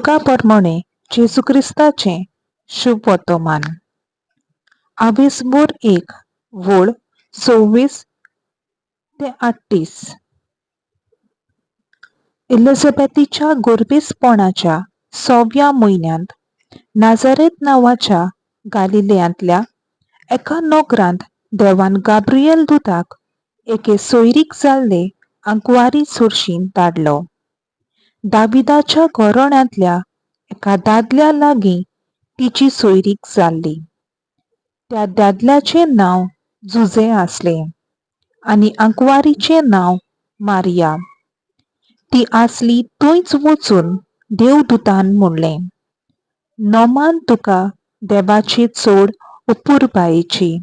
Luca प्रमाणे जेजू क्रिस्ताचे शुभ वर्तमान. आवेसबोर 1 वोड 26 ते 38. एलिझाबेथीच्या गर्भीसपणाच्या 6व्या महिन्यात नाझारेत नावाच्या गालिलेयांतल्या एका नोकरांत देवान गाब्रिएल दुताक एके सोयरीक जाल्ले आंकवारी सुरशीन धाडलो. दाविदाच्या घराण्यांतल्या एका दादल्या लागीं तिची सोयरीक जाल्ली. त्या दादल्याचे नांव जुजे आसले आनी आंकवारीचे नांव मारिया. ती आसली थंयच वचून देवदूतान म्हणलें, नोमान तुका देवाची चोड अपुरबायेची,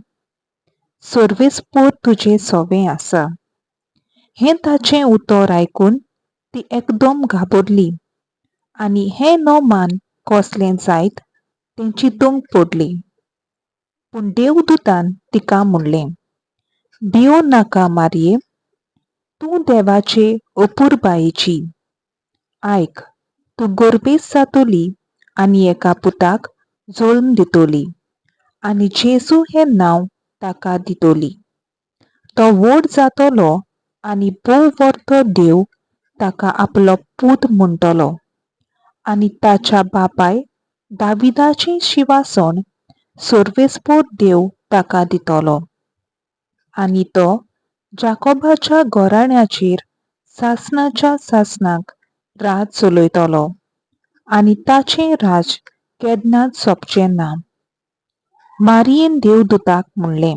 सर्वेस्पर तुजें सोवें आसा. हें ताचें उतर आयकून ती एकदम घाबरली आनी हें नोमान कसलें जायत तें चिंतूंक पडली. पूण देवदूतान तिका म्हणलें, भियो नाका मारये, तूं देवाचे अपुरबायेची. आयक, तूं गर्भेस जातली आनी एका पुताक जल्म दितली आनी जेजू हें नांव ताका दितली. तो व्हड जातलो आनी भोव वर्त देव ताका आपलो पूत म्हणटलो आनी ताच्या बापाय दाविदाचें सिंहासन सर्वेस्पर देव ताका दितलो. आनी तो जाकोबाच्या घराण्याचेर सासणाच्या सासणाक राज चलयतलो आनी ताचें राज केन्नाच सोंपचें ना. मारयेन देवदूताक म्हणलें,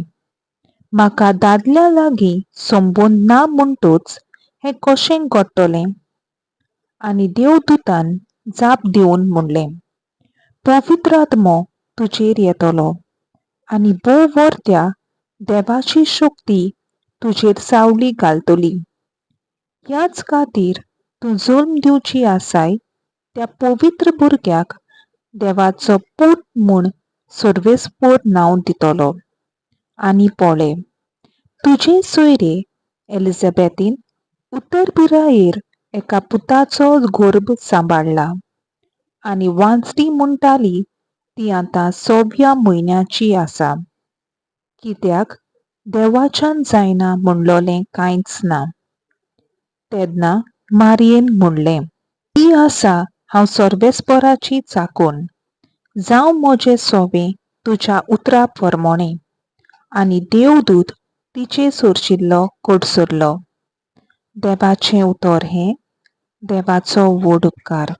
म्हाका दादल्या लागीं संबंद ना म्हणटच हें कशें घडटलें? आनी देवदूतान जाप दिवन म्हणलें, पवित्र आत्मो तुजेर येतलो आनी भोव वर्त्या देवाची शक्ती तुजेर सावली घालतली. ह्याच खातीर तूं जल्म दिवची आसाय त्या पवित्र भुरग्याक देवाचो पूत म्हूण सर्वेस्पर नांव दितलो. आनी पळय, तुजे सोयरे एलिझाबेथीन उतरपिरायेर एका पुताचो गर्भ सांबाळ्ळा आनी वांचडी म्हणटाली ती आतां 6व्या म्हयन्याची आसा, कित्याक देवाच्यान जायना म्हणलोलें कांयच ना. तेन्ना मारयेन म्हणलें, ही आसा हांव सर्वेस्पराची चाकून, जावं म्हजें सोवें तुज्या उतरा प्रमाणें. आनी देवदूत तिचे सरशिल्लो कडसरलो. देवाचें उतर हें. देवाचो व्हड उपकार.